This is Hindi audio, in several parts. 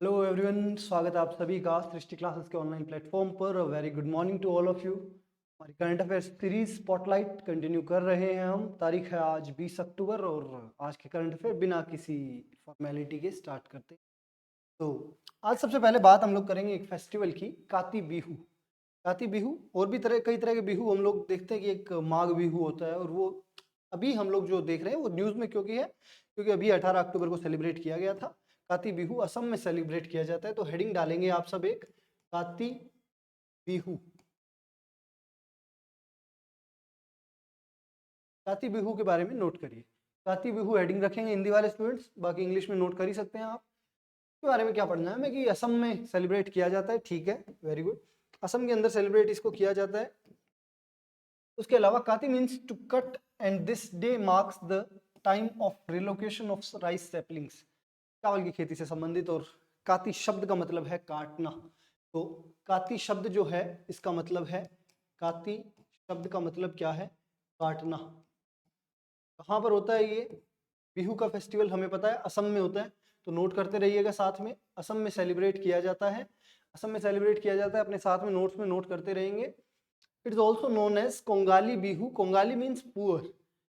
हेलो एवरीवन, स्वागत है आप सभी का सृष्टि क्लासेस के ऑनलाइन प्लेटफॉर्म पर। Very good morning to all of you. हमारी current affairs series spotlight continue कर रहे हैं हम। तारीख है आज 20 अक्टूबर और आज के करंट अफेयर बिना किसी फॉर्मेलिटी के स्टार्ट करते हैं। तो आज सबसे पहले बात हम लोग करेंगे एक फेस्टिवल की, काती बिहू। काती बिहू और भी कई तरह के बिहू हम लोग देखते हैं कि एक माघ बिहू होता है, और वो अभी हम लोग जो देख रहे हैं वो न्यूज़ में क्योंकि अभी 18 अक्टूबर को सेलिब्रेट किया गया था। काती बिहू असम में सेलिब्रेट किया जाता है। तो हेडिंग डालेंगे आप सब एक, काती बिहू। काती बिहू के बारे में नोट करिए। काती बिहू हेडिंग रखेंगे हिंदी वाले स्टूडेंट्स, बाकी इंग्लिश में नोट कर ही सकते हैं आप। के बारे में क्या पढ़ना है हमें कि असम में सेलिब्रेट किया जाता है, ठीक है, वेरी गुड। असम के अंदर सेलिब्रेट इसको किया जाता है। उसके अलावा Kati means to cut and this day marks the time of relocation of rice saplings. चावल की खेती से संबंधित। और काती शब्द का मतलब है काटना। तो काती शब्द जो है इसका मतलब है, काती शब्द का मतलब क्या है? काटना। कहाँ पर होता है ये बिहू का फेस्टिवल? हमें पता है असम में होता है, तो नोट करते रहिएगा साथ में। असम में सेलिब्रेट किया जाता है, असम में सेलिब्रेट किया जाता है, अपने साथ में नोट्स में नोट करते रहेंगे। It is also known as Kongali Bihu. Kongali means poor,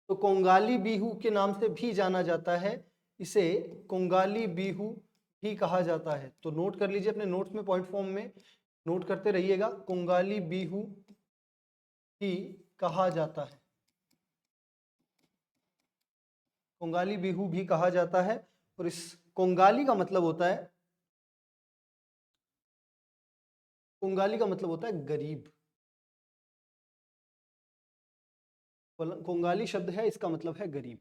तो कोंगाली बिहू के नाम से भी जाना जाता है। इसे कोंगाली बिहू भी कहा जाता है। तो नोट कर लीजिए अपने नोट्स में, पॉइंट फॉर्म में नोट करते रहिएगा। कोंगाली बिहू भी कहा जाता है, कोंगाली बिहू भी कहा जाता है। और इस कोंगाली का मतलब होता है, कोंगाली का मतलब होता है गरीब। कोंगाली शब्द है, इसका मतलब है गरीब।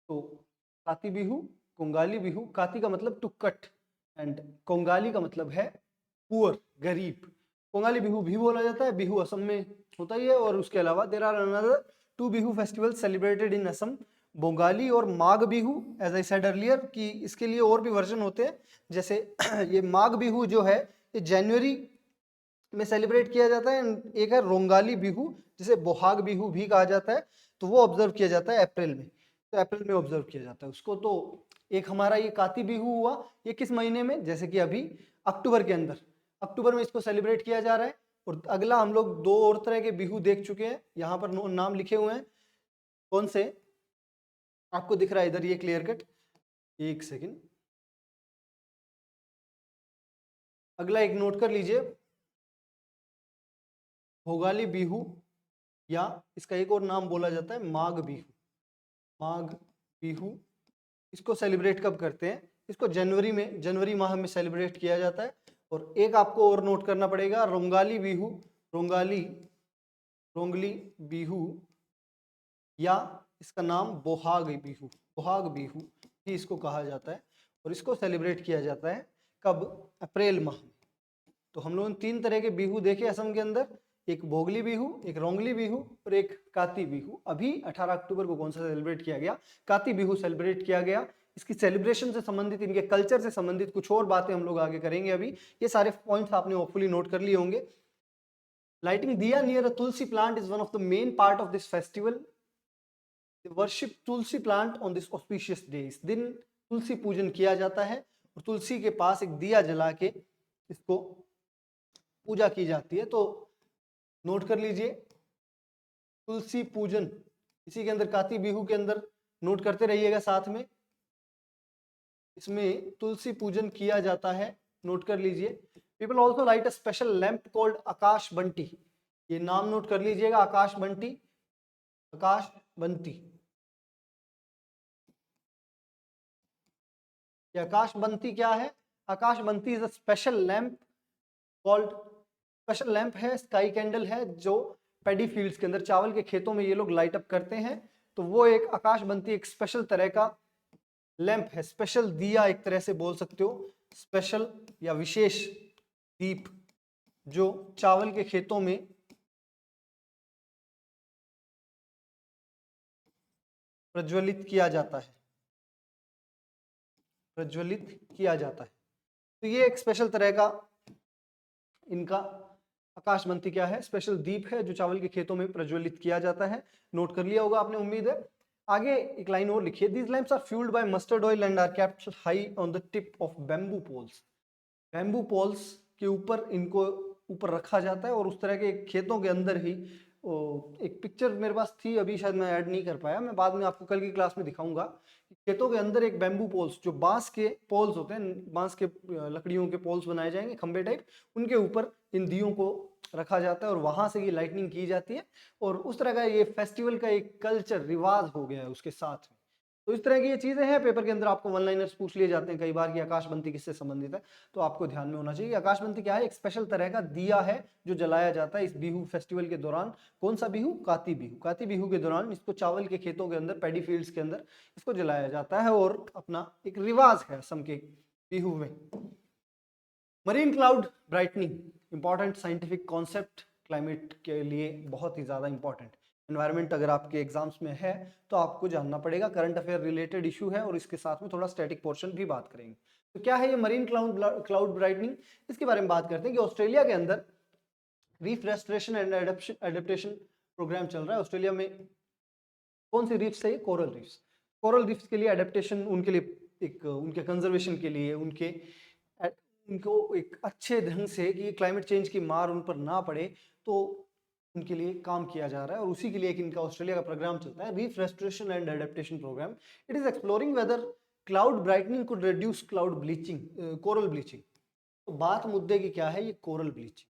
तो काती बिहू, कोंगाली बिहू। काती का मतलब टू कट एंड कोंगाली का मतलब है पुअर, गरीब। कोंगाली बिहू भी बोला जाता है, बिहू असम में होता ही है। और उसके अलावा there are another two Bihu festival celebrated in Assam, Bhogali और Magh Bihu. As I said earlier कि इसके लिए और भी वर्जन होते हैं। जैसे ये माघ बिहू जो है ये जनवरी में सेलिब्रेट किया जाता है। एक है रोंगाली बिहू, जिसे बोहाग बिहू भी कहा जाता है, तो वो ऑब्जर्व किया जाता है अप्रैल में। तो अप्रैल में ऑब्जर्व किया जाता है उसको। तो एक हमारा ये काती बिहू हुआ, ये किस महीने में? जैसे कि अभी अक्टूबर के अंदर, अक्टूबर में इसको सेलिब्रेट किया जा रहा है। और अगला हम लोग दो और तरह के बिहू देख चुके हैं, यहाँ पर नाम लिखे हुए हैं। कौन से आपको दिख रहा है इधर? ये क्लियर कट, एक सेकेंड, अगला एक नोट कर लीजिए, भोगाली बिहू, या इसका एक और नाम बोला जाता है माघ बिहू। माघ बिहू, इसको सेलिब्रेट कब करते हैं? इसको जनवरी में, जनवरी माह में सेलिब्रेट किया जाता है। और एक आपको और नोट करना पड़ेगा, रोंगाली बिहू। रोंगाली, रोंगली बिहू, या इसका नाम बोहाग बिहू, बोहाग बिहू भी इसको कहा जाता है। और इसको सेलिब्रेट किया जाता है कब? अप्रैल माह में। तो हम लोगों ने तीन तरह के बिहू देखे असम के अंदर, एक भोगली बिहू, एक रोंगली बिहू और एक काती बिहू। अभी 18 अक्टूबर को कौन सा सेलिब्रेट किया गया? काती बिहू सेलिब्रेट किया गया। इसकी सेलिब्रेशन से संबंधित, इनके कल्चर से संबंधित कुछ और बातें हम लोग आगे करेंगे। अभी ये सारे पॉइंट्स आपने होपफुली नोट कर लिए होंगे। लाइटिंग दिया near a Tulsi plant is one of the main part of this festival. Worship Tulsi plant on this auspicious day. इस दिन तुलसी पूजन किया जाता है और तुलसी के पास एक दिया जला के इसको पूजा की जाती है। तो नोट कर लीजिए, तुलसी पूजन इसी के अंदर, काती बिहू के अंदर नोट करते रहिएगा साथ में। इसमें तुलसी पूजन किया जाता है, नोट कर लीजिए। People also light a special lamp called Akash Banti. ये नाम नोट कर लीजिएगा, आकाश बंटी, आकाश बंती। ये आकाश बंती क्या है? Akash Banti is a special lamp called, special lamp है, स्काई कैंडल है, जो पैडी फील्ड्स के अंदर, चावल के खेतों में ये लोग लाइट अप करते हैं। तो वो एक आकाशबंती एक स्पेशल तरह का लैंप है, स्पेशल दिया एक तरह से बोल सकते हो, स्पेशल या विशेष दीप जो चावल के खेतों में प्रज्वलित किया जाता है, प्रज्वलित किया जाता है। तो ये एक स्पेशल तरह का इनका आकाशबंती क्या है? स्पेशल दीप है जो चावल के खेतों में प्रज्वलित किया जाता है। नोट कर लिया होगा आपने, उम्मीद है। आगे एक लाइन और लिखिए, these lamps are fuelled by mustard oil and are kept high on the tip of bamboo poles. Bamboo poles के ऊपर इनको ऊपर रखा जाता है और उस तरह के खेतों के अंदर ही एक पिक्चर मेरे पास थी, अभी शायद मैं ऐड नहीं कर पाया, मैं बाद में आपको कल की क्लास में दिखाऊंगा। खेतों के अंदर एक बैम्बू पोल्स, जो बांस के पोल्स होते हैं, बांस के लकड़ियों के पोल्स बनाए जाएंगे खंबे टाइप, उनके ऊपर इन दियों को रखा जाता है और वहां से ये लाइटनिंग की जाती है। और उस तरह का ये फेस्टिवल का एक कल्चर रिवाज हो गया है उसके साथ में। तो इस तरह की ये चीजें हैं, पेपर के अंदर आपको वन लाइनर्स पूछ लिए जाते हैं कई बार कि आकाशबंती किससे संबंधित है, तो आपको ध्यान में होना चाहिए कि आकाशबंती क्या है, एक स्पेशल तरह का दिया है जो जलाया जाता है इस बिहू फेस्टिवल के दौरान। कौन सा बिहू? काती बिहू। काती बिहू के दौरान इसको चावल के खेतों के अंदर, पैडी फील्ड्स के अंदर इसको जलाया जाता है और अपना एक रिवाज है असम के बिहू में। Marine cloud brightening, important scientific concept, climate के लिए बहुत ही ज्यादा इंपॉर्टेंट। एनवायरनमेंट अगर आपके एग्जाम्स में है तो आपको जानना पड़ेगा, करंट अफेयर रिलेटेड इशू है और इसके साथ में थोड़ा स्टैटिक पोर्शन भी बात करेंगे। तो क्या है ये मरीन क्लाउड ब्राइटनिंग? इसके बारे में बात करते हैं कि ऑस्ट्रेलिया के अंदर reef restoration and adaptation programme चल रहा है। ऑस्ट्रेलिया में कौन सी रीफ्स है? Coral reefs. कोरल रीफ्स के लिए एडेप्टेशन, उनके लिए एक उनके कंजर्वेशन के लिए, उनको एक अच्छे ढंग से कि क्लाइमेट चेंज की मार उन पर ना पड़े, तो उनके लिए काम किया जा रहा है और उसी के लिए एक इनका ऑस्ट्रेलिया का प्रोग्राम चलता है, reef restoration and adaptation programme. It is exploring whether cloud brightening could reduce cloud bleaching, coral bleaching. तो बात मुद्दे की क्या है? ये कोरल ब्लीचिंग,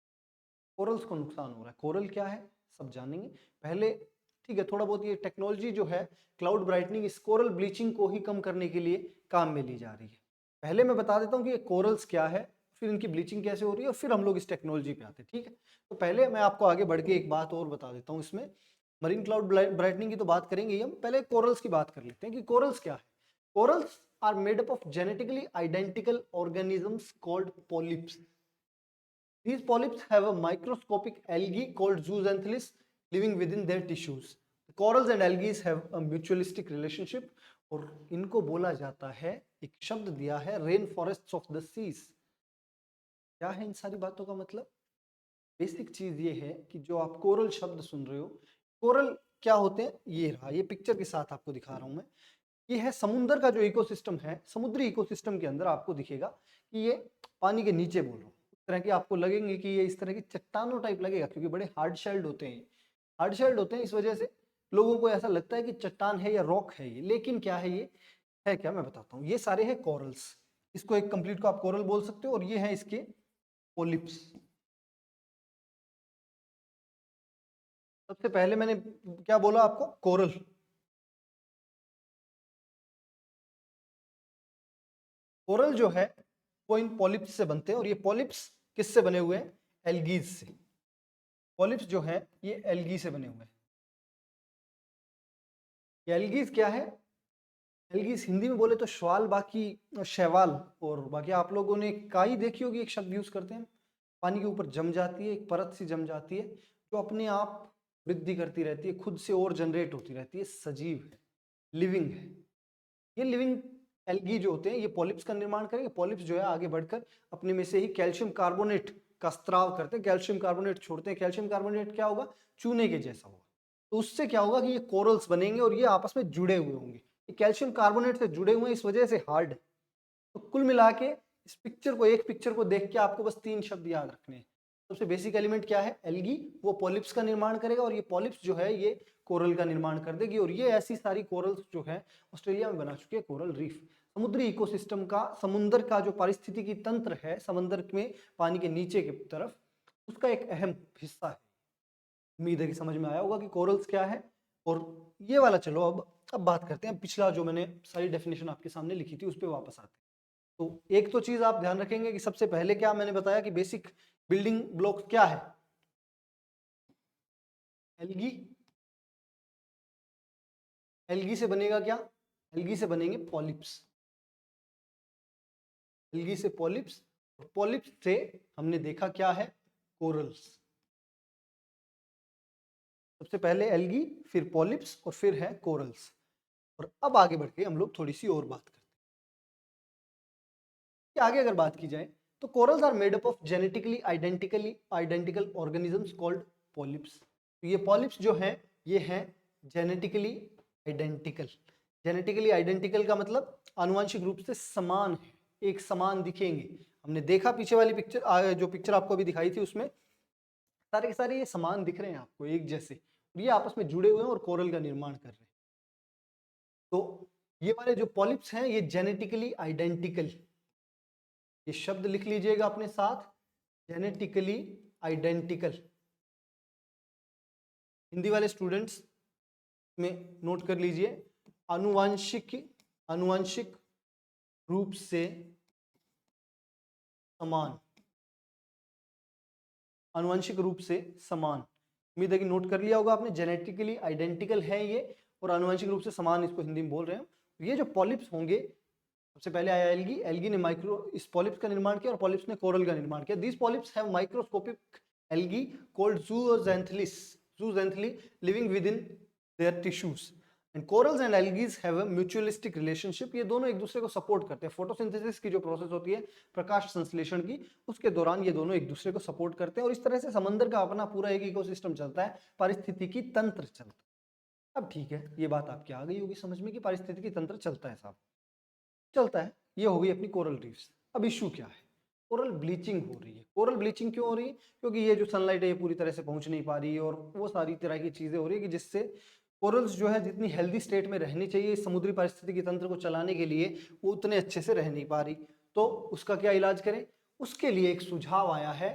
कोरल्स को नुकसान हो रहा है। कोरल क्या है सब जानेंगे। पहले ठीक है, थोड़ा बहुत ये टेक्नोलॉजी जो है क्लाउड ब्राइटनिंग, इस कोरल ब्लीचिंग को ही कम करने के लिए काम में ली जा रही है। पहले मैं बता देता हूँ कि ये कोरल्स क्या है, फिर इनकी ब्लीचिंग कैसे हो रही है और फिर हम लोग इस टेक्नोलॉजी पे आते हैं, ठीक है। तो पहले मैं आपको आगे बढ़ के एक बात और बता देता हूँ इसमें। मरीन क्लाउड ब्राइटनिंग की तो बात करेंगे ही हम, पहले कोरल्स की बात कर लेते हैं कि कोरल्स क्या है। Corals are made up of genetically identical organisms called polyps. These polyps have a microscopic algae called zooxanthellae living within their tissues. The corals and algae have a mutualistic relationship और इनको बोला जाता है, एक शब्द दिया है, rain forest of the seas. क्या है इन सारी बातों का मतलब? बेसिक चीज ये है कि जो आप कोरल शब्द सुन रहे हो, कोरल क्या होते हैं, ये रहा, ये पिक्चर के साथ आपको दिखा रहा हूं मैं। ये है समुद्र का जो इकोसिस्टम है, समुद्री इकोसिस्टम के अंदर आपको दिखेगा कि ये पानी के नीचे बोल रहा हूँ, इस तरह की आपको लगेंगे कि ये इस तरह की चट्टानों टाइप लगेगा, क्योंकि बड़े हार्ड शेल्ड होते हैं। हार्ड शेल्ड होते हैं, इस वजह से लोगों को ऐसा लगता है कि चट्टान है या रॉक है ये, लेकिन क्या है ये, है क्या, मैं बताता हूँ। ये सारे हैं कोरल्स, इसको एक कंप्लीट को आप कोरल बोल सकते हो, और ये है इसके पोलिप्स। सबसे पहले मैंने क्या बोला आपको? कोरल। कोरल जो है वो इन पॉलिप्स से बनते हैं, और ये पॉलिप्स किससे बने हुए हैं? एल्गीज से। पॉलिप्स जो है ये एल्गी से बने हुए हैं। ये एल्गीज क्या है? एल्गीज हिंदी में बोले तो श्वाल, बाकी शैवाल, और बाकी आप लोगों ने काई देखी होगी, एक शब्द यूज करते हैं, पानी के ऊपर जम जाती है, एक परत सी जम जाती है जो अपने आप वृद्धि करती रहती है, खुद से और जनरेट होती रहती है, सजीव है, लिविंग है। ये लिविंग एल्गी जो होते हैं ये पॉलिप्स का निर्माण करेंगे। पॉलिप्स जो है आगे बढ़कर अपने में से ही कैल्शियम कार्बोनेट का स्त्राव करते हैं, कैल्शियम कार्बोनेट छोड़ते हैं। कैल्शियम कार्बोनेट क्या होगा? चूने के जैसा होगा। तो उससे क्या होगा कि ये कोरल्स बनेंगे और ये आपस में जुड़े हुए होंगे। ये कैल्शियम कार्बोनेट से जुड़े हुए हैं, इस वजह से हार्ड है। तो कुल मिला के इस पिक्चर को, एक पिक्चर को देख के आपको बस 3 शब्द याद रखने हैं। सबसे बेसिक एलिमेंट क्या है? एल्गी, वो पॉलिप्स का निर्माण करेगा, और ये पॉलिप्स जो है ये कोरल का निर्माण कर देगी, और ये ऐसी सारी कोरल्स जो है ऑस्ट्रेलिया में बना चुके हैं कोरल रीफ। समुद्री इकोसिस्टम का, समुद्र का जो पारिस्थितिकी तंत्र है समुद्र में पानी के नीचे की तरफ, उसका एक अहम हिस्सा है। उम्मीद है कि समझ में आया होगा कि कोरल्स क्या है। और ये वाला चलो अब बात करते हैं, पिछला जो मैंने सारी डेफिनेशन आपके सामने लिखी थी उस पर वापस आते हैं। तो एक तो चीज आप ध्यान रखेंगे कि सबसे पहले क्या मैंने बताया कि बेसिक बिल्डिंग ब्लॉक क्या है? एल्गी। एल्गी से बनेगा क्या? एल्गी से बनेंगे पॉलिप्स। एल्गी से पॉलिप्स, और पॉलिप्स से हमने देखा क्या है? कोरल्स। सबसे पहले एल्गी, फिर पॉलिप्स, और फिर है कोरल्स। और अब आगे बढ़ के हम लोग थोड़ी सी और बात करते हैं। आगे अगर बात की जाए तो corals are made up of genetically identical organisms called polyps. तो ये पॉलिप्स जो है ये है जेनेटिकली आइडेंटिकल। जेनेटिकली आइडेंटिकल का मतलब आनुवंशिक रूप से समान है, एक समान दिखेंगे। हमने देखा पीछे वाली पिक्चर, जो पिक्चर आपको अभी दिखाई थी, उसमें सारे के सारे ये समान दिख रहे हैं आपको एक जैसे, ये आपस में जुड़े हुए हैं और कोरल का निर्माण कर रहे हैं। तो ये वाले जो पॉलिप्स हैं ये जेनेटिकली आइडेंटिकल, ये शब्द लिख लीजिएगा अपने साथ, जेनेटिकली आइडेंटिकल। हिंदी वाले स्टूडेंट्स में नोट कर लीजिए, आनुवांशिक रूप से समान, आनुवंशिक रूप से समान। उम्मीद है कि नोट कर लिया होगा आपने, जेनेटिकली आइडेंटिकल है ये और आनुवंशिक रूप से समान, इसको हिंदी में बोल रहे हैं। ये जो पॉलिप्स होंगे, सबसे पहले आया एल्गी, एल्गी ने इस पॉलिप्स का निर्माण किया और पॉलिप्स ने कोरल का निर्माण किया। These polyps have microscopic algae called zooxanthellae living with in their tissues, and corals and algae have a mutualistic relationship. ये दोनों एक दूसरे को सपोर्ट करते हैं। फोटोसिंथेसिस की जो प्रोसेस होती है, प्रकाश संश्लेषण की, उसके दौरान ये दोनों एक दूसरे को सपोर्ट करते हैं और इस तरह से समंदर का अपना पूरा एक इकोसिस्टम चलता है, पारिस्थितिकी तंत्र चलता है। अब ठीक है, ये बात आपकी आ गई होगी समझ में कि पारिस्थितिकी तंत्र चलता है साहब, चलता है। ये हो गई अपनी कोरल रीफ्स। अब इशू क्या है? कोरल ब्लीचिंग हो रही है। कोरल ब्लीचिंग क्यों हो रही है? क्योंकि ये जो सनलाइट है ये पूरी तरह से पहुंच नहीं पा रही है और वो सारी तरह की चीजें हो रही है कि जिससे कोरल्स जो है जितनी हेल्दी स्टेट में रहनी चाहिए समुद्री पारिस्थितिकी तंत्र को चलाने के लिए, वो उतने अच्छे से रह नहीं पा रही। तो उसका क्या इलाज करें? उसके लिए एक सुझाव आया है,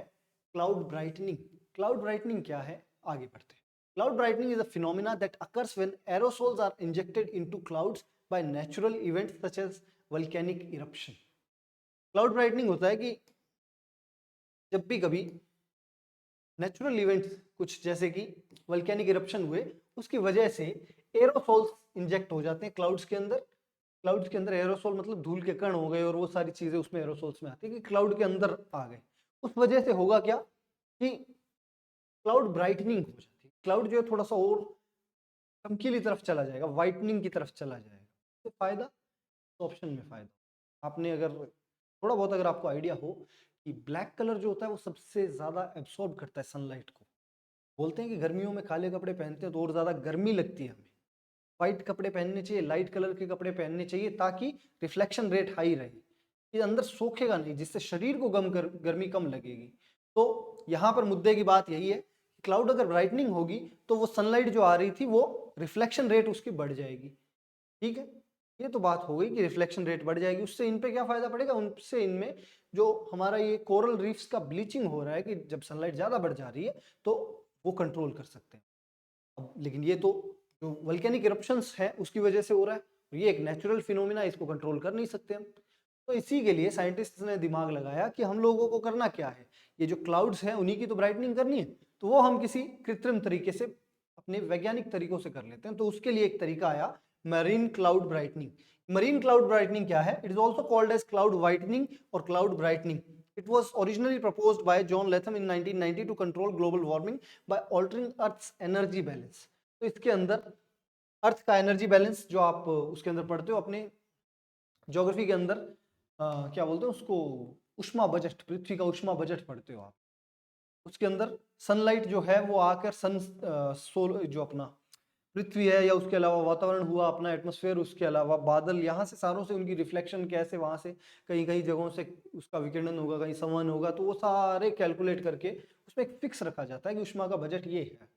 क्लाउड ब्राइटनिंग। क्लाउड ब्राइटनिंग क्या है? आगे बढ़ते हैं। Cloud brightening is a phenomena that occurs when aerosols are injected into clouds by natural events such as volcanic eruption. Cloud brightening होता है कि जब भी कभी नेचुरल इवेंट्स कुछ जैसे कि वल्केनिक इरप्शन हुए, उसकी वजह से एरोसोल्स इंजेक्ट हो जाते हैं क्लाउड्स के अंदर। क्लाउड्स के अंदर एरोसोल मतलब धूल के कण हो गए और वो सारी चीजें उसमें एरोसोल्स में आती है कि क्लाउड के अंदर आ गए। उस वजह से होगा क्या कि क्लाउड ब्राइटनिंग हो जाती है। क्लाउड जो है थोड़ा सा और चमकीली तरफ चला जाएगा, वाइटनिंग की तरफ चला जाएगा। तो फायदा, तो ऑप्शन में फायदा। आपने अगर थोड़ा बहुत अगर आपको आइडिया हो कि ब्लैक कलर जो होता है वो सबसे ज्यादा एब्सॉर्ब करता है सनलाइट को। बोलते हैं कि गर्मियों में काले कपड़े पहनते हैं तो और ज्यादा गर्मी लगती है हमें। व्हाइट कपड़े पहनने चाहिए, लाइट कलर के कपड़े पहनने चाहिए ताकि रिफ्लेक्शन रेट हाई रहे, ये अंदर सोखेगा नहीं, जिससे शरीर को गर्मी कम लगेगी। तो यहाँ पर मुद्दे की बात यही है, क्लाउड अगर ब्राइटनिंग होगी तो वो सनलाइट जो आ रही थी वो रिफ्लेक्शन रेट उसकी बढ़ जाएगी। ठीक है, ये तो बात हो गई कि रिफ्लेक्शन रेट बढ़ जाएगी। उससे इन पे क्या फायदा पड़ेगा? उनसे इनमें जो हमारा ये कोरल रीफ्स का ब्लीचिंग हो रहा है कि जब सनलाइट ज्यादा बढ़ जा रही है तो वो कंट्रोल कर सकते हैं। अब लेकिन ये तो जो वल्केनिक इरप्शंस है उसकी वजह से हो रहा है, ये एक नेचुरल फिनोमिना, इसको कंट्रोल कर नहीं सकते हम। तो इसी के लिए साइंटिस्ट ने दिमाग लगाया कि हम लोगों को करना क्या है, ये जो क्लाउड्स हैं उन्हीं की तो ब्राइटनिंग करनी है, तो वो हम किसी कृत्रिम तरीके से अपने वैज्ञानिक तरीकों से कर लेते हैं। तो उसके लिए एक तरीका आया, marine cloud brightening. Marine cloud brightening क्या है? It is also called as cloud whitening और cloud brightening. It was originally proposed by John Latham in 1990 to control global warming by altering Earth's energy balance. तो इसके अंदर अर्थ का एनर्जी बैलेंस जो आप उसके अंदर पढ़ते हो अपने ज्योग्राफी के अंदर, क्या बोलते हैं उसको, उष्मा बजट, पृथ्वी का उष्मा बजट पढ़ते हो आप। उसके अंदर सनलाइट जो है वो आकर सोल जो अपना पृथ्वी है या उसके अलावा वातावरण हुआ अपना एटमॉस्फेयर, उसके अलावा बादल, यहाँ से सारों से उनकी रिफ्लेक्शन कैसे वहां से कहीं कहीं जगहों से उसका विकिरण होगा, कहीं संवहन होगा, तो वो सारे कैलकुलेट करके उसमें एक फिक्स रखा जाता है कि उष्मा का बजट ये है।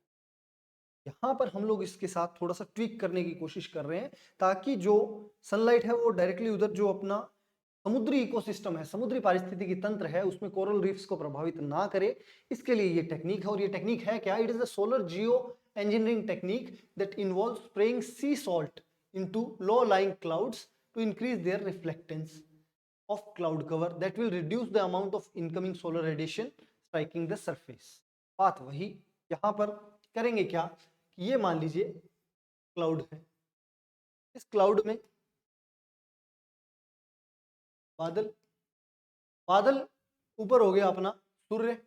यहाँ पर हम लोग इसके साथ थोड़ा सा ट्विक करने की कोशिश कर रहे हैं ताकि जो सनलाइट है वो डायरेक्टली उधर जो अपना समुद्री इकोसिस्टम है, समुद्री पारिस्थितिकी तंत्र है, उसमें कोरल रीफ्स को प्रभावित ना करे। इसके लिए ये टेक्निक है, और ये टेक्निक है क्या? It is a solar Jio engineering technique that involves spraying sea salt into low-lying clouds to increase their reflectance of cloud cover that will reduce the amount of incoming solar radiation striking the surface. बात वही, यहाँ पर करेंगे क्या कि ये मान लीजिए क्लाउड है, इस क्लाउड में बादल, बादल ऊपर हो गया अपना सूर्य,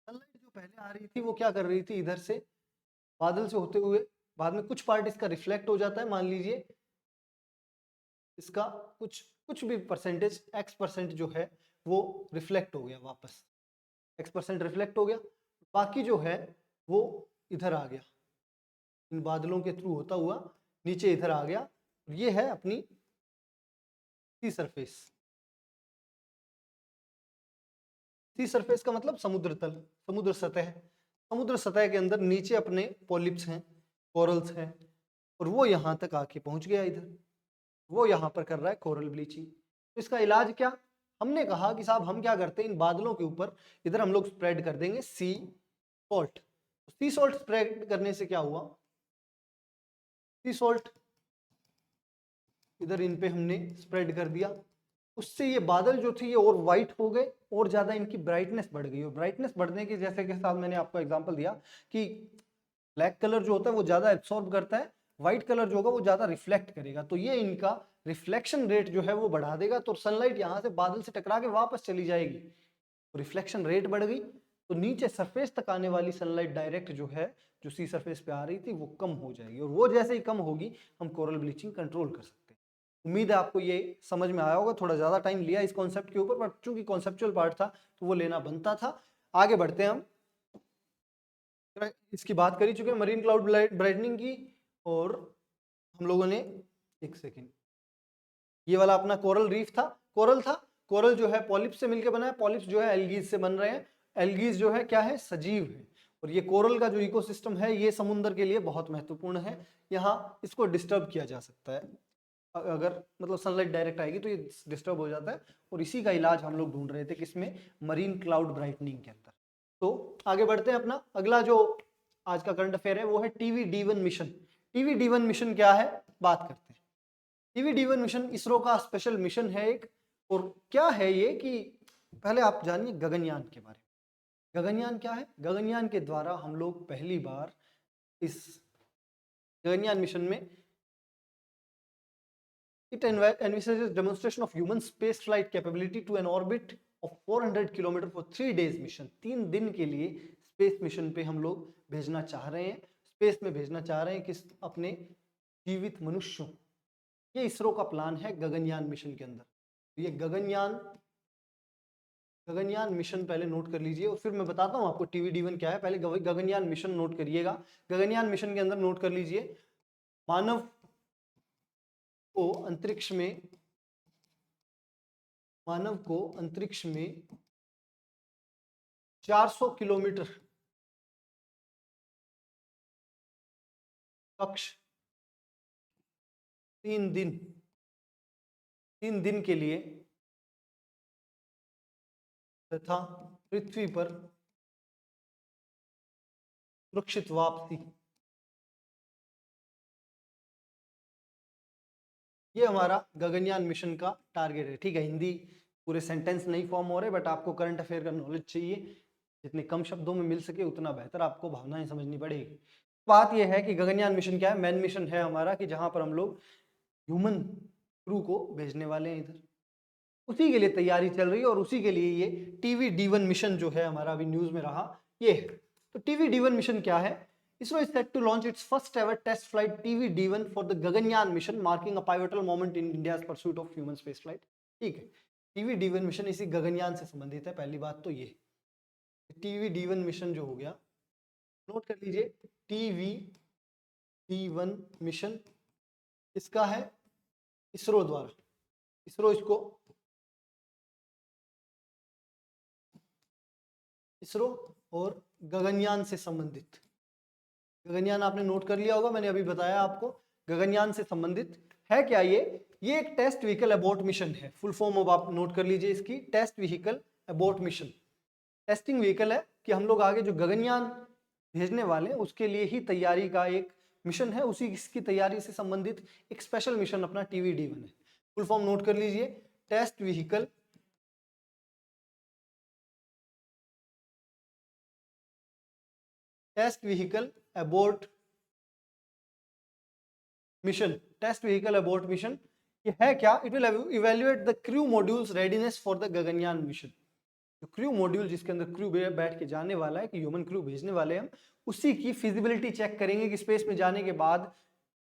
सनलाइट जो पहले आ रही थी वो क्या कर रही थी, इधर से बादल से होते हुए बाद में कुछ पार्ट इसका रिफ्लेक्ट हो जाता है, मान लीजिए इसका कुछ कुछ भी परसेंटेज x% जो है वो रिफ्लेक्ट हो गया, वापस x% रिफ्लेक्ट हो गया, बाकी जो है वो इधर आ गया, इन बादलों के थ्रू होता हुआ नीचे इधर आ गया, ये है अपनी सी सरफेस। सी सरफेस का मतलब समुद्र तल, समुद्र सतह। समुद्र सतह के अंदर नीचे अपने पॉलिप्स हैं, कोरल्स हैं, और वो यहाँ तक आके पहुंच गया इधर, वो यहाँ पर कर रहा है कोरल ब्लीचिंग। तो इसका इलाज क्या? हमने कहा कि साहब हम क्या करते हैं, इन बादलों के ऊपर इधर हम लोग स्प्रेड कर देंगे सी सॉल्ट। सी सॉल्ट स्प्रेड करने से क्या हुआ, सी सॉल्ट इधर इन पे हमने स्प्रेड कर दिया, उससे ये बादल जो थे ये और वाइट हो गए, और ज्यादा इनकी ब्राइटनेस बढ़ गई। और ब्राइटनेस बढ़ने के जैसे के साथ मैंने आपको एग्जांपल दिया कि ब्लैक कलर जो होता है वो ज्यादा एब्सॉर्ब करता है, व्हाइट कलर जो होगा वो ज्यादा रिफ्लेक्ट करेगा, तो ये इनका रिफ्लेक्शन रेट जो है वो बढ़ा देगा। तो सनलाइट यहाँ से बादल से टकरा के वापस चली जाएगी, तो रिफ्लेक्शन रेट बढ़ गई, तो नीचे सरफेस तक आने वाली सनलाइट डायरेक्ट जो है, जो सी सरफेस पे आ रही थी, वो कम हो जाएगी, और वो जैसे ही कम होगी हम कोरल ब्लीचिंग कंट्रोल कर सकते हैं। उम्मीद है आपको ये समझ में आया होगा। थोड़ा ज्यादा टाइम लिया इस कॉन्सेप्ट के ऊपर, बट चूंकि कॉन्सेप्चुअल पार्ट था तो वो लेना बनता था। आगे बढ़ते हैं हम। इसकी बात कर ही चुके हैं मरीन क्लाउड ब्राइटनिंग की, और हम लोगों ने, एक सेकेंड, ये वाला अपना कोरल रीफ था, कोरल था। कोरल जो है पॉलिप से मिलकर बना है, पॉलिप्स जो है एल्गीज से बन रहे हैं। एल्गीज जो है क्या है, सजीव है, और ये कोरल का जो इकोसिस्टम है ये समुद्र के लिए बहुत महत्वपूर्ण है। यहाँ इसको डिस्टर्ब किया जा सकता है, अगर मतलब सनलाइट डायरेक्ट आएगी तो ये डिस्टर्ब हो जाता है, और इसी का इलाज हम लोग ढूंढ रहे थे किसमें, मरीन क्लाउड ब्राइटनिंग के अंदर। तो आगे बढ़ते हैं। अपना अगला जो आज का करंट अफेयर है वो है TV D1 mission. TV D1 mission क्या है, बात करते हैं। टीवी D1 मिशन इसरो का स्पेशल मिशन है एक, और क्या है ये कि पहले आप जानिए गगनयान के बारे में। गगनयान क्या है? गगनयान के द्वारा हम लोग पहली बार इस गगनयान मिशन में it envisages demonstration of human space flight capability to an orbit of 400 kilometre for 3 days mission। 3 दिन के लिए स्पेस मिशन पे हम लोग भेजना चाह रहे हैं, स्पेस में भेजना चाह रहे हैं किस, अपने जीवित मनुष्यों। ये इसरो का प्लान है गगनयान मिशन के अंदर। ये गगनयान मिशन पहले नोट कर लीजिए, और फिर मैं बताता हूँ आपको टीवी D1 क्या है। पहले गगनयान मिशन नोट करिएगा। गगनयान मिशन के अंदर नोट कर लीजिए, मानव को अंतरिक्ष में 400 किलोमीटर कक्ष 3 दिन के लिए तथा पृथ्वी पर सुरक्षित वापसी, ये हमारा गगनयान मिशन का टारगेट है। ठीक है, हिंदी पूरे सेंटेंस नहीं फॉर्म हो रहे, बट आपको करंट अफेयर का नॉलेज चाहिए, जितने कम शब्दों में मिल सके उतना बेहतर, आपको भावनाएं समझनी पड़ेगी। बात यह है कि गगनयान मिशन क्या है, मैन मिशन है हमारा, कि जहां पर हम लोग ह्यूमन क्रू को भेजने वाले हैं इधर, उसी के लिए तैयारी चल रही है, और उसी के लिए ये टीवी D1 मिशन जो है हमारा अभी न्यूज में रहा ये है। तो टीवी D1 मिशन क्या है? ISRO is set to launch its first ever test flight TV D1 for the Gaganyaan mission, marking a pivotal moment in India's pursuit of human space flight। ठीक है, टीवी D1 मिशन इसी गगनयान से संबंधित है। पहली बात तो ये टीवी D1 मिशन जो हो गया, नोट कर लीजिए, टीवी D1 मिशन इसका है इसरो द्वारा, इसरो और गगनयान से संबंधित, गगनयान आपने नोट कर लिया होगा, मैंने अभी बताया आपको। गगनयान से संबंधित है क्या ये एक टेस्ट व्हीकल अबॉर्ट मिशन है। फुल फॉर्म अब आप नोट कर लीजिए इसकी, test vehicle abort mission. Testing vehicle है कि हम लोग आगे जो गगनयान भेजने वाले हैं उसके लिए ही तैयारी का एक मिशन है, उसी की तैयारी से संबंधित एक स्पेशल मिशन अपना टीवी D1 है। फुल फॉर्म नोट कर लीजिए, test vehicle abort mission. Test vehicle abort mission ये है क्या? It will evaluate the crew modules readiness for the Gaganyaan mission. जो क्रू मॉड्यूल जिसके अंदर क्रू बैठ के जाने वाला है, कि ह्यूमन क्रू भेजने वाले हैं हम, उसी की फिजिबिलिटी चेक करेंगे कि स्पेस में जाने के बाद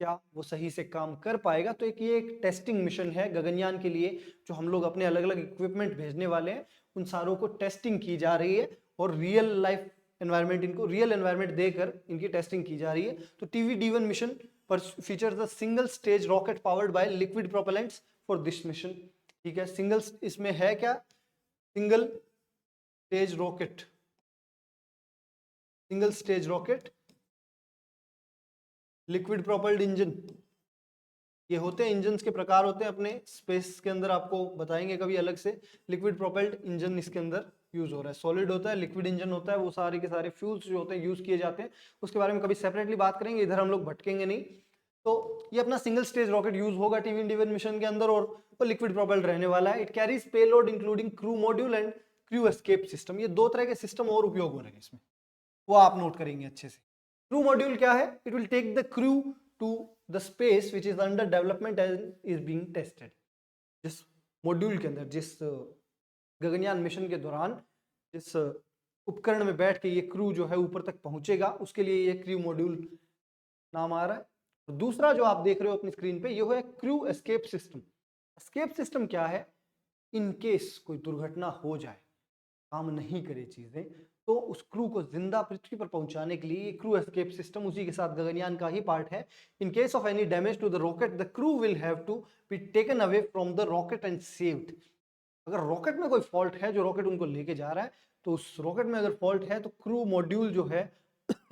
क्या वो सही से काम कर पाएगा। तो ये एक टेस्टिंग मिशन है गगनयान के लिए, जो हम लोग अपने अलग अलग इक्विपमेंट भेजने वाले हैं उन सारों को टेस्टिंग की जा रही है, और रियल लाइफ एनवायरनमेंट, इनको रियल एनवायरनमेंट देकर इनकी टेस्टिंग की जा रही है। तो TV D1 mission features the single stage rocket powered by liquid propellants for this mission. ठीक है, सिंगल इसमें है क्या, single stage rocket, single stage rocket, liquid propelled engine. ये होते हैं इंजन के प्रकार होते हैं अपने स्पेस के अंदर, आपको बताएंगे कभी अलग से। लिक्विड प्रोपेल्ड इंजन इसके अंदर यूज हो रहा है, सॉलिड होता है, लिक्विड इंजन होता है, वो सारे के सारे फ्यूल्स जो होते हैं यूज किए जाते हैं, उसके बारे में कभी सेपरेटली बात करेंगे, इधर हम लोग भटकेंगे नहीं। तो ये अपना सिंगल स्टेज रॉकेट यूज होगा टीवी डिवन मिशन के अंदर, और वो लिक्विड प्रोपेल्ड रहने वाला है। It carries payload including crew module and crew escape system. ये दो तरह के सिस्टम और उपयोग हो रहे हैं इसमें, वो आप नोट करेंगे अच्छे से। क्रू मॉड्यूल क्या है, it will take the crew to the space which is under development and is being tested. जिस मॉड्यूल के अंदर, जिस गगनयान मिशन के दौरान जिस उपकरण में बैठ के ये क्रू जो है ऊपर तक पहुंचेगा, उसके लिए ये क्रू मॉड्यूल नाम आ रहा है। तो दूसरा जो आप देख रहे हो अपनी स्क्रीन पे, ये है crew escape system. Escape system क्या है, इन केस कोई दुर्घटना हो जाए, काम नहीं करे चीजें, तो उस क्रू को जिंदा पृथ्वी पर पहुंचाने के लिए क्रू एस्केप सिस्टम उसी के साथ गगनयान का ही पार्ट है। In case of any damage to the rocket, the crew will have to be taken away from the rocket and saved. अगर रॉकेट में कोई फॉल्ट है, जो रॉकेट उनको लेके जा रहा है, तो उस रॉकेट में अगर फॉल्ट है तो क्रू मॉड्यूल जो है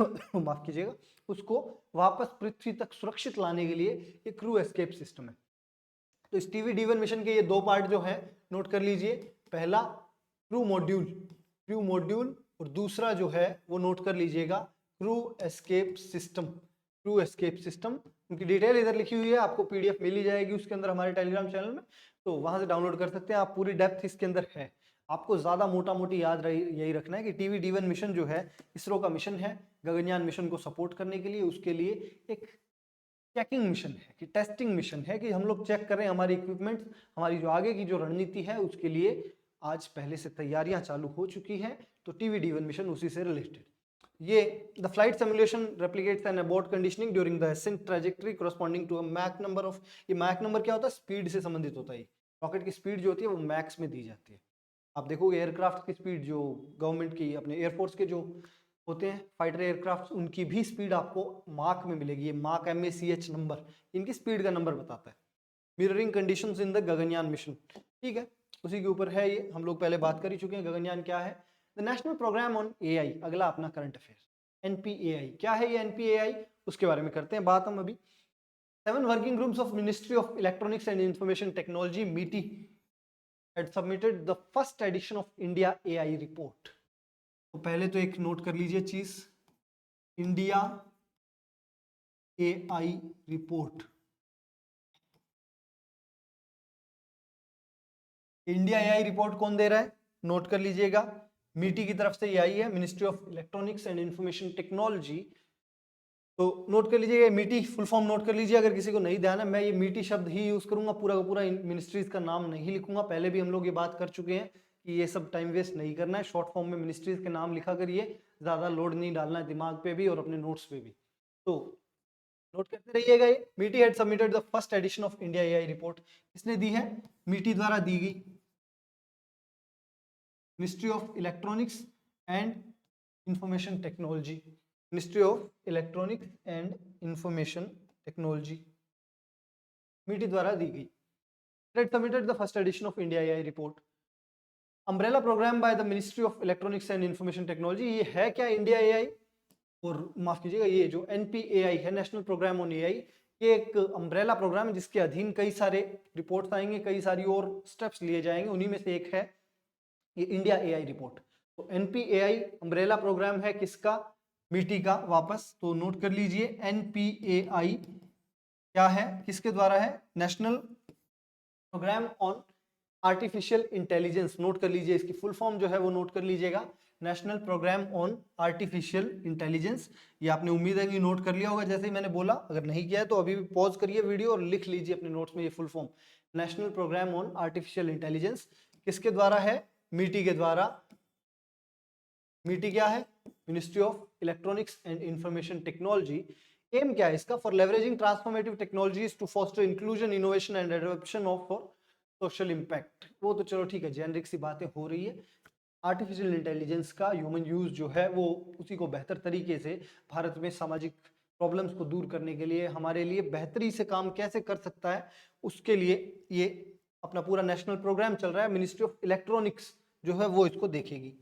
माफ कीजिएगा, उसको वापस पृथ्वी तक सुरक्षित लाने के लिए ये क्रू एस्केप सिस्टम है। तो इस टीवी डी1 मिशन के ये दो पार्ट जो है नोट कर लीजिए। पहला क्रू मॉड्यूल, क्रू मॉड्यूल, और दूसरा जो है वो नोट कर लीजिएगा crew escape system. Crew escape system, उनकी डिटेल इधर लिखी हुई है, आपको पीडीएफ मिल ही जाएगी उसके अंदर हमारे टेलीग्राम चैनल में, तो वहां से डाउनलोड कर सकते हैं आप। पूरी डेप्थ इसके अंदर है, आपको ज्यादा मोटा मोटी याद यही रखना है कि टीवी डी1 मिशन जो है इसरो का मिशन है, गगनयान मिशन को सपोर्ट करने के लिए। उसके लिए एक चेकिंग मिशन है, कि टेस्टिंग मिशन है, कि हम लोग चेक करें हमारी इक्विपमेंट्स, हमारी जो आगे की जो रणनीति है उसके लिए आज पहले से तैयारियां चालू हो चुकी हैं। तो टीवी डी1 मिशन उसी से रिलेटेड। ये the flight simulation replicates an abort conditioning during the ascent trajectory corresponding to a Mach number of. ये मैक नंबर क्या होता है, स्पीड से संबंधित होता है। रॉकेट की स्पीड जो होती है वो मैक्स में दी जाती है। आप देखोगे एयरक्राफ्ट की स्पीड, जो गवर्नमेंट की अपने एयरफोर्स के जो होते हैं फाइटर एयरक्राफ्ट, उनकी भी स्पीड आपको मार्क में मिलेगी। ये मार्क MACH नंबर इनकी स्पीड का नंबर बताता है। Mirroring conditions in the Gaganyaan mission, ठीक है, उसी के ऊपर है ये, हम लोग पहले बात कर ही चुके हैं। गगनयान क्या है, the national programme on AI, अगला अपना करंट अफेयर। NPAI क्या है, ये NPAI उसके बारे में करते हैं बात हम अभी। 7 working groups of ministry of electronics and information technology MITI had submitted the first edition of India AI report। तो पहले तो एक नोट कर लीजिए चीज, India AI report. India AI report कौन दे रहा है, नोट कर लीजिएगा, MITI की तरफ से ये आई है, ministry of electronics and information technology. तो नोट कर लीजिएगा MITI फुल फॉर्म नोट कर लीजिए, अगर किसी को नहीं ध्यान है। मैं ये MITI शब्द ही यूज करूंगा, पूरा का पूरा मिनिस्ट्रीज का नाम नहीं लिखूंगा। पहले भी हम लोग ये बात कर चुके हैं कि ये सब टाइम वेस्ट नहीं करना है, शॉर्ट फॉर्म में मिनिस्ट्रीज के नाम लिखा करिए, ज्यादा लोड नहीं डालना है दिमाग पे भी और अपने नोट्स पे भी। तो नोट करते रहिएगा। ये MITI had submitted the first edition of India AI report, किसने दी है, MITI द्वारा दी गई, ministry of electronics and information technology, ministry of electronics and information technology, MITI द्वारा दी गई। Had submitted the first edition of India AI report, umbrella programme by the ministry of electronics and information technology. ये है क्या, इंडिया AI, और माफ कीजिएगा ये जो NPAI है, नेशनल प्रोग्राम ऑन AI, ये एक अम्ब्रेला प्रोग्राम है जिसके अधीन कई सारे रिपोर्ट्स आएंगे, कई सारी और स्टेप्स लिए जाएंगे, उन्हीं में से एक है ये इंडिया AI रिपोर्ट। तो NPAI अम्ब्रेला प्रोग्राम है किसका, MITI का। वापस तो नोट कर लीजिए, NPAI क्या है, किसके द्वारा है, national programme on artificial intelligence. Note कर लीजिए, इसकी फुल फॉर्म जो है वो नोट कर लीजिएगा, national programme on artificial intelligence. ये आपने उम्मीद है कि नोट कर लिया होगा जैसे ही मैंने बोला, अगर नहीं किया है तो अभी भी पॉज करिए वीडियो और लिख लीजिए अपने नोट्स में ये full form, national programme on artificial intelligence. किसके द्वारा है, MITI के द्वारा। MITI क्या है, ministry of electronics and information technology. M क्या है इसका, for leveraging transformative technologies to foster inclusion, innovation and adoption of for social impact. वो तो चलो ठीक है, जेनरिक सी बातें हो रही है। आर्टिफिशियल इंटेलिजेंस का ह्यूमन यूज जो है वो उसी को बेहतर तरीके से भारत में सामाजिक प्रॉब्लम्स को दूर करने के लिए, हमारे लिए बेहतरी से काम कैसे कर सकता है, उसके लिए ये अपना पूरा नेशनल प्रोग्राम चल रहा है। मिनिस्ट्री ऑफ इलेक्ट्रॉनिक्स जो है वो इसको देखेगी।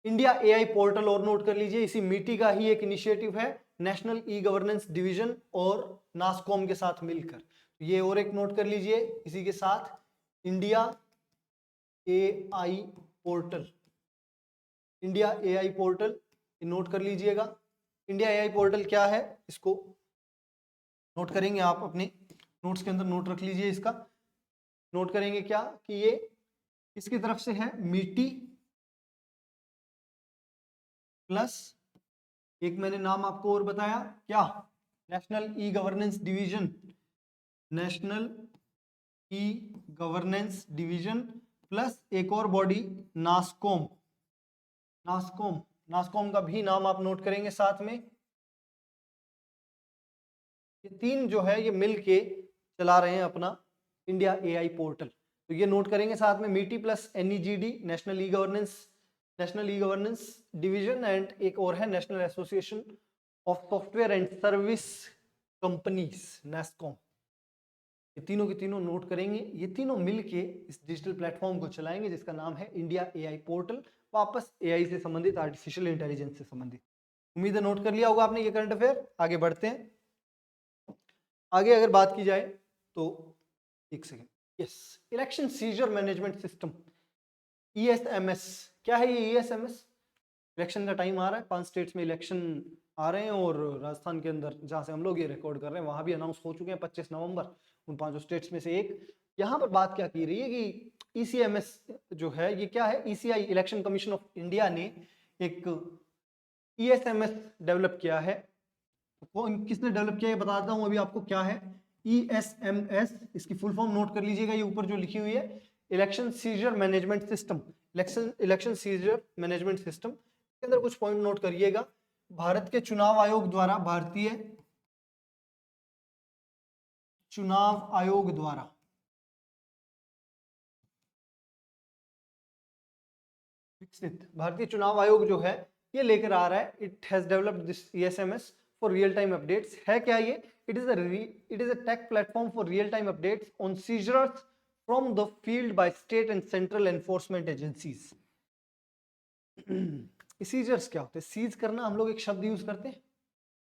इंडिया एआई पोर्टल और नोट कर लीजिए, इसी मीटी का ही एक इनिशिएटिव है, नेशनल ई गवर्नेंस डिवीजन और नासकॉम के साथ मिलकर। ये और एक नोट कर लीजिए इसी के साथ, India AI portal, India AI portal note कर लीजिएगा। इंडिया एआई पोर्टल क्या है, इसको नोट करेंगे, आप अपने नोट्स के अंदर नोट रख लीजिए इसका। नोट करेंगे क्या कि ये इसकी तरफ से है मीटी प्लस एक मैंने नाम आपको और बताया क्या, national e governance division, national e governance division plus एक और बॉडी नासकॉम, नासकॉम, नासकॉम का भी नाम आप नोट करेंगे साथ में। ये तीन जो है ये मिलके चला रहे हैं अपना इंडिया एआई पोर्टल, तो ये नोट करेंगे साथ में, MeitY plus NeGD, national e governance division, and एक और है national association of software and service companies, NASSCOM. ये तीनों के तीनों नोट करेंगे, ये तीनों मिलके इस डिजिटल प्लेटफॉर्म को चलाएंगे जिसका नाम है इंडिया एआई पोर्टल, वापस एआई से संबंधित, आर्टिफिशियल इंटेलिजेंस से संबंधित। उम्मीद है नोट कर लिया होगा आपने ये करंट अफेयर। आगे बढ़ते हैं। आगे अगर बात की जाए तो एक second, yes, election seizure management system, ESMS. क्या है ये ईएसएमएस? इलेक्शन का टाइम आ रहा है, 5 स्टेट्स में इलेक्शन आ रहे हैं, और राजस्थान के अंदर जहां से हम लोग ये रिकॉर्ड कर रहे हैं वहां भी अनाउंस हो चुके हैं 25 नवंबर, उन 5 स्टेट्स में से एक। यहाँ पर बात क्या की रही है कि ईसीएमएस जो है ये क्या है, ECI, election commission of India ने एक ईएसएमएस डेवलप किया है। कौन, किसने डेवलप किया है बताता हूं अभी आपको क्या है ईएसएमएस, इसकी फुल फॉर्म नोट कर लीजिएगा, ये ऊपर जो लिखी हुई है, election seizure management system, election seizure management system के अंदर कुछ पॉइंट नोट करिएगा। भारत के चुनाव आयोग द्वारा, भारतीय चुनाव आयोग द्वारा विकसित, भारतीय चुनाव आयोग जो है ये लेकर आ रहा है, it has developed this ESMS for real time updates. है क्या ये? It is a tech platform for real time updates on seizures from the field by state and central enforcement agencies. Seizures क्या होते हैं? सीज करना, हम लोग एक शब्द यूज करते हैं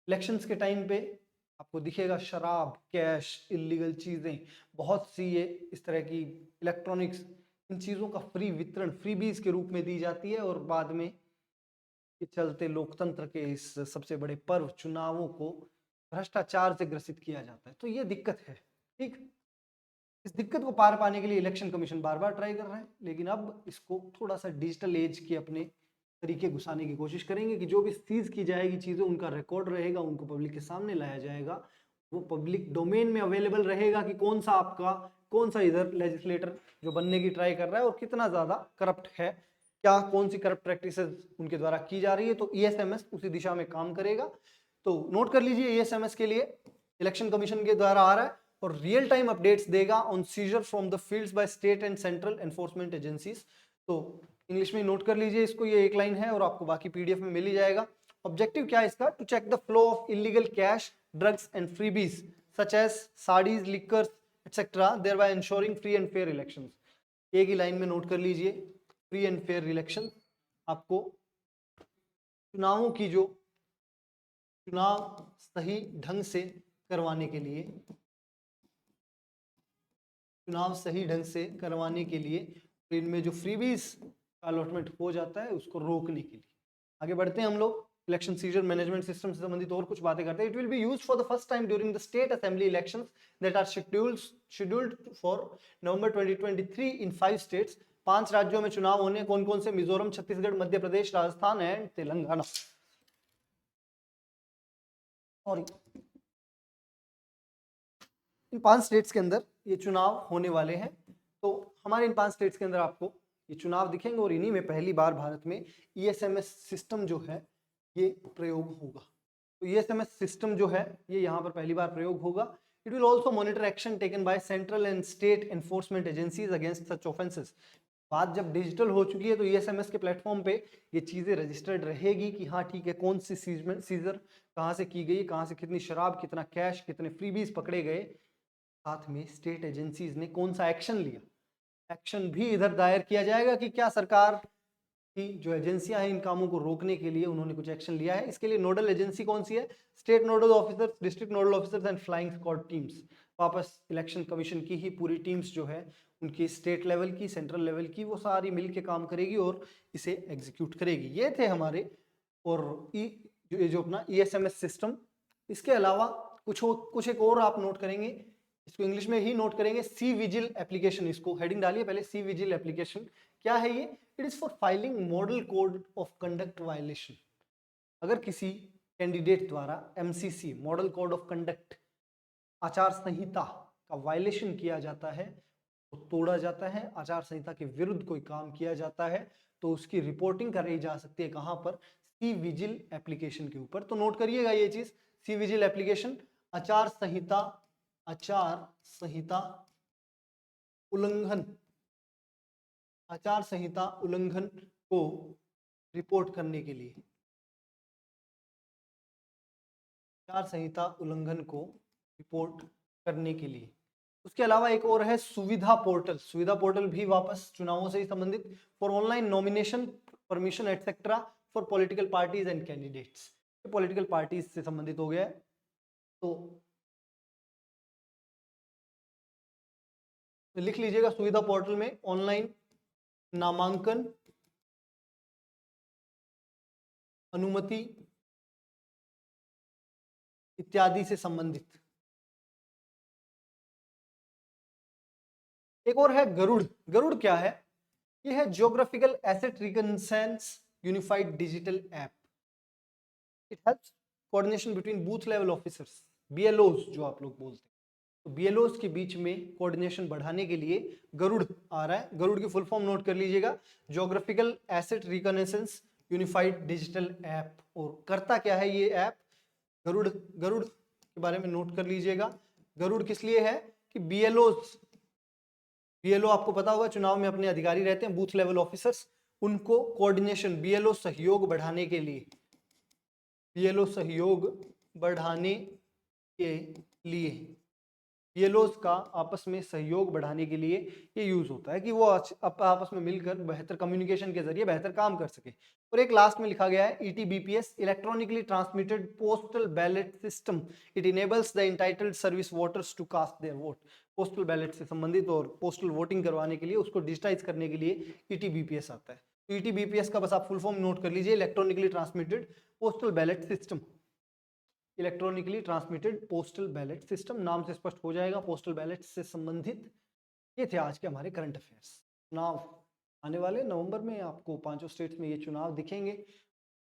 इलेक्शंस के टाइम पे, आपको दिखेगा शराब, कैश, इलीगल चीजें, बहुत सी ये इस तरह की इलेक्ट्रॉनिक्स, इन चीजों का फ्री वितरण, फ्रीबीज के रूप में दी जाती है, और बाद में के चलते लोकतंत्र के इस सबसे बड़े पर्व चुनावों को भ्रष्टाचार से ग्रसित किया जाता है। तो ये दिक्कत है, ठीक। इस दिक्कत को पार पाने के लिए इलेक्शन कमीशन बार बार ट्राई कर रहा है, लेकिन अब इसको थोड़ा सा डिजिटल एज के अपने तरीके घुसाने की कोशिश करेंगे कि जो भी सीज की जाएगी चीजें, उनका रिकॉर्ड रहेगा, उनको पब्लिक के सामने लाया जाएगा, वो पब्लिक डोमेन में अवेलेबल रहेगा कि कौन सा इधर लेजिस्लेटर जो बनने की ट्राई कर रहा है और कितना ज्यादा करप्ट है, क्या कौन सी करप्ट प्रैक्टिसेस उनके द्वारा की जा रही है। तो ईएसएमएस उसी दिशा में काम करेगा। तो नोट कर लीजिए, ईएसएमएस के लिए इलेक्शन कमीशन के द्वारा आ रहा है और रियल टाइम अपडेट्स देगा on seizure from the fields by state and central enforcement agencies. तो इंग्लिश में नोट कर लीजिए इसको, ये एक लाइन है और आपको बाकी पीडीएफ में मिल ही जाएगा। ऑब्जेक्टिव क्या है इसका? To check the flow of illegal cash, drugs and freebies such as saris, liquors etcetera, thereby ensuring free and fair elections. एक ही लाइन में नोट कर लीजिए, फ्री एंड फेयर इलेक्शन, आपको चुनावों की जो चुनाव सही ढंग से करवाने के लिए, चुनाव सही ढंग से करवाने के लिए इनमें जो फ्रीबीज का अलॉटमेंट हो जाता है उसको रोकने के लिए। आगे बढ़ते हैं हम लोग, इलेक्शन सीजर मैनेजमेंट सिस्टम से संबंधित और कुछ बातें करते हैं। It will be used for the first time during the state assembly elections that are scheduled for November 2023 in 5 states. 5 राज्यों में चुनाव होने, कौन कौन से? मिजोरम, छत्तीसगढ़, मध्य प्रदेश, राजस्थान एंड तेलंगाना। और इन 5 स्टेट्स के अंदर ये चुनाव होने वाले हैं। तो हमारे इन 5 स्टेट्स के अंदर आपको ये चुनाव दिखेंगे और इन्हीं में पहली बार भारत में ईएसएमएस सिस्टम जो है ये प्रयोग होगा। तो ईएसएमएस सिस्टम जो है ये यहाँ पर पहली बार प्रयोग होगा। It will also monitor action taken by central and state enforcement agencies against such offences. बात जब डिजिटल हो चुकी है तो ईएसएमएस के प्लेटफॉर्म पे ये चीज़ें रजिस्टर्ड रहेगी कि हाँ ठीक है, कौन सी सीजर कहाँ से की गई, कहाँ से कितनी शराब, कितना कैश, कितने फ्रीबीज पकड़े गए, साथ में स्टेट एजेंसीज ने कौन सा एक्शन लिया। एक्शन भी इधर दायर किया जाएगा कि क्या सरकार की जो एजेंसियां हैं इन कामों को रोकने के लिए उन्होंने कुछ एक्शन लिया है। इसके लिए नोडल एजेंसी कौन सी है? State nodal officers, district nodal officers and flying squad teams. वापस इलेक्शन कमीशन की ही पूरी टीम्स जो है उनकी स्टेट लेवल की, सेंट्रल लेवल की, वो सारी मिलके काम करेगी और इसे एग्जीक्यूट करेगी। ये थे हमारे और जो अपना ईएसएमएस सिस्टम। इसके अलावा कुछ एक और आप नोट करेंगे, इसको इंग्लिश में ही नोट करेंगे, सी विजिल एप्लीकेशन। इसको हेडिंग डालिए पहले, सी विजिल एप्लीकेशन क्या है ये? It is for filing model code of conduct violation. अगर किसी कैंडिडेट द्वारा MCC, model code of conduct, आचार संहिता का वायलेशन किया जाता है, तो तोड़ा जाता है, आचार संहिता के विरुद्ध कोई काम किया जाता है, तो उसकी रिपोर्टिंग कराई जा सकती है कहां पर? सी विजिल एप्लीकेशन के ऊपर। तो नोट करिएगा ये चीज, सी विजिल एप्लीकेशन, आचार संहिता उल्लंघन, आचार संहिता उल्लंघन को रिपोर्ट करने के लिए, आचार संहिता उल्लंघन को रिपोर्ट करने के लिए। उसके अलावा एक और है सुविधा पोर्टल। सुविधा पोर्टल भी वापस चुनावों से ही संबंधित, for online nomination, permission etcetera for political parties and candidates. Political parties से संबंधित हो गया है। तो लिख लीजिएगा सुविधा पोर्टल में ऑनलाइन नामांकन, अनुमति इत्यादि से संबंधित। एक और है गरुड़। गरुड़ क्या है? ये है geographical asset recognition unified digital app. It helps coordination between booth level officers, BLOs जो आप लोग बोलते हैं, तो बीएलओज के बीच में कोऑर्डिनेशन बढ़ाने के लिए गरुड़ आ रहा है। गरुड़ की फुल फॉर्म नोट कर लीजिएगा, geographical asset recognition unified digital app. और करता क्या है ये ऐप? गरुड़, गरुड़ के बारे में नोट कर लीजिएगा। गरुड़ किस लिए है? कि बीएलओ आपको पता होगा चुनाव में अपने अधिकारी रहते हैं, बूथ लेवल ऑफिसर्स, उनको कोऑर्डिनेशन, बीएलओ सहयोग बढ़ाने के लिए, बीएलओ सहयोग बढ़ाने के लिए, बीएलओस का आपस में सहयोग बढ़ाने के लिए ये यूज होता है कि वो आपस में मिलकर बेहतर कम्युनिकेशन के जरिए बेहतर काम कर सके। और एक लास्ट में लिखा गया है ETBPS, electronically transmitted postal ballot system. It enables the entitled service voters to cast their vote. Postal ballot से संबंधित और पोस्टल वोटिंग करवाने के लिए, उसको डिजिटाइज करने के लिए ईटीबीपीएस आता है। तो ईटीबीपीएस का बस आप फुल फॉर्म नोट कर लीजिए, electronically transmitted postal ballot system. Electronically transmitted postal ballot system, नाम से स्पष्ट हो जाएगा, पोस्टल बैलेट से संबंधित। ये थे आज के हमारे करंट अफेयर्स। चुनाव आने वाले नवंबर में आपको 5 स्टेट्स में ये चुनाव दिखेंगे,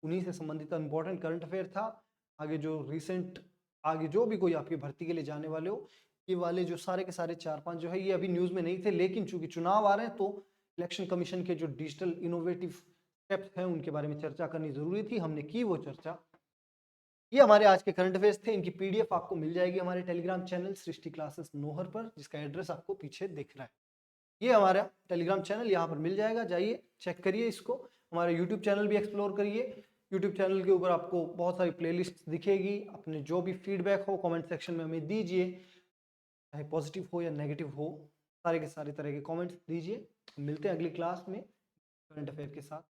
उन्हीं से संबंधित इंपॉर्टेंट करंट अफेयर था। आगे जो रिसेंट, आगे जो भी कोई आपकी भर्ती के लिए जाने वाले हो, ये वाले जो सारे के सारे 4-5 जो है ये अभी न्यूज़ में नहीं थे, लेकिन चूंकि चुनाव आ रहे हैं तो इलेक्शन कमीशन के जो डिजिटल इनोवेटिव स्टेप्स हैं उनके बारे में चर्चा करनी जरूरी थी, हमने की वो चर्चा। ये हमारे आज के करंट अफेयर्स थे। इनकी पीडीएफ आपको मिल जाएगी हमारे टेलीग्राम चैनल सृष्टि क्लासेस नोहर पर, जिसका एड्रेस आपको पीछे दिख रहा है। ये हमारा टेलीग्राम चैनल यहाँ पर मिल जाएगा, जाइए चेक करिए इसको। हमारा यूट्यूब चैनल भी एक्सप्लोर करिए। यूट्यूब चैनल के ऊपर आपको बहुत सारी प्लेलिस्ट दिखेगी। अपने जो भी फीडबैक हो कमेंट सेक्शन में हमें दीजिए, चाहे पॉजिटिव हो या नेगेटिव हो, सारे के सारे तरह के कमेंट्स दीजिए। मिलते हैं अगली क्लास में करंट अफेयर के साथ।